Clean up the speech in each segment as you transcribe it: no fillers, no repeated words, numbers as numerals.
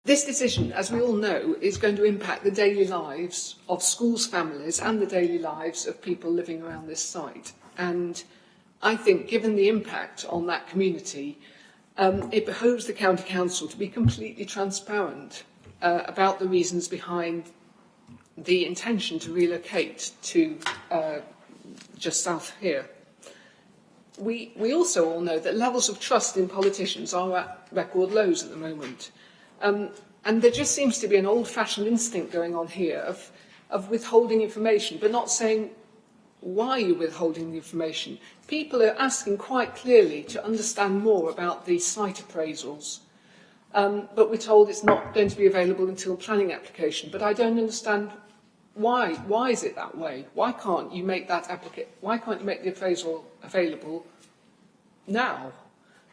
This decision, as we all know, is going to impact the daily lives of schools' families and the daily lives of people living around this site. And I think, given the impact on that community, it behoves the County Council to be completely transparent about the reasons behind the intention to relocate to just south here. We also all know that levels of trust in politicians are at record lows at the moment. And there just seems to be an old-fashioned instinct going on here of withholding information, but not saying why you're withholding the information. People are asking quite clearly to understand more about the site appraisals, but we're told it's not going to be available until planning application. But I don't understand why. Why is it that way? Why can't you make that Why can't you make the appraisal available now?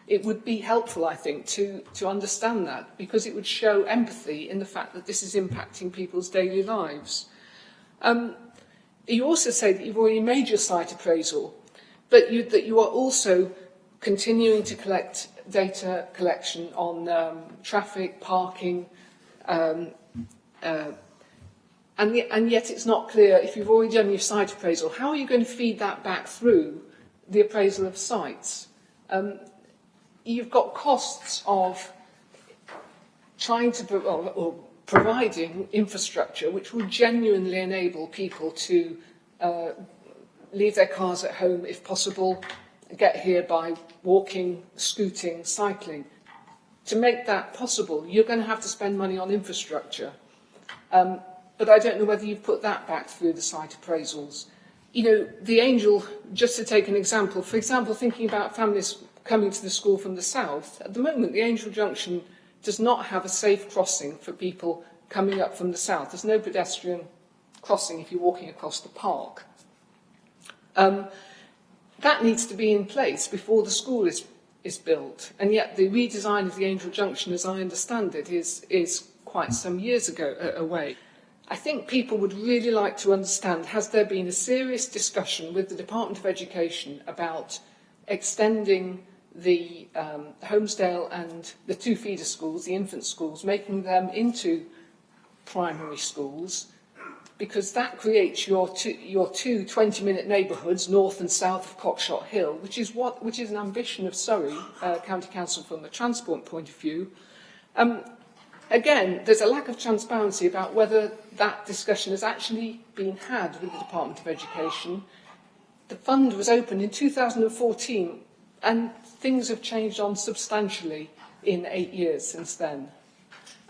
It would be helpful, I think, to understand that, because it would show empathy in the fact that this is impacting people's daily lives. You also say that you've already made your site appraisal, but that you are also continuing to collect data collection on traffic, parking, and yet it's not clear, if you've already done your site appraisal, how are you going to feed that back through the appraisal of sites? You've got costs of trying to or providing infrastructure which will genuinely enable people to leave their cars at home if possible, get here by walking, scooting, cycling. To make that possible, you're going to have to spend money on infrastructure. But I don't know whether you've put that back through the site appraisals. You know, the Angel, just to take an example, for example, thinking about families coming to the school from the south, at the moment the Angel Junction does not have a safe crossing for people coming up from the south. There's no pedestrian crossing if you're walking across the park. That needs to be in place before the school is built, and yet the redesign of the Angel Junction, as I understand it, is quite some years away. I think people would really like to understand, has there been a serious discussion with the Department of Education about extending the Holmesdale and the two feeder schools, the infant schools, making them into primary schools, because that creates your two 20-minute neighbourhoods, north and south of Cockshott Hill, which is an ambition of Surrey County Council from a transport point of view. Again, there's a lack of transparency about whether that discussion has actually been had with the Department of Education. The fund was opened in 2014, and things have changed on substantially in 8 years since then.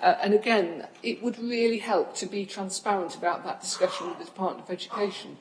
And again, it would really help to be transparent about that discussion with the Department of Education.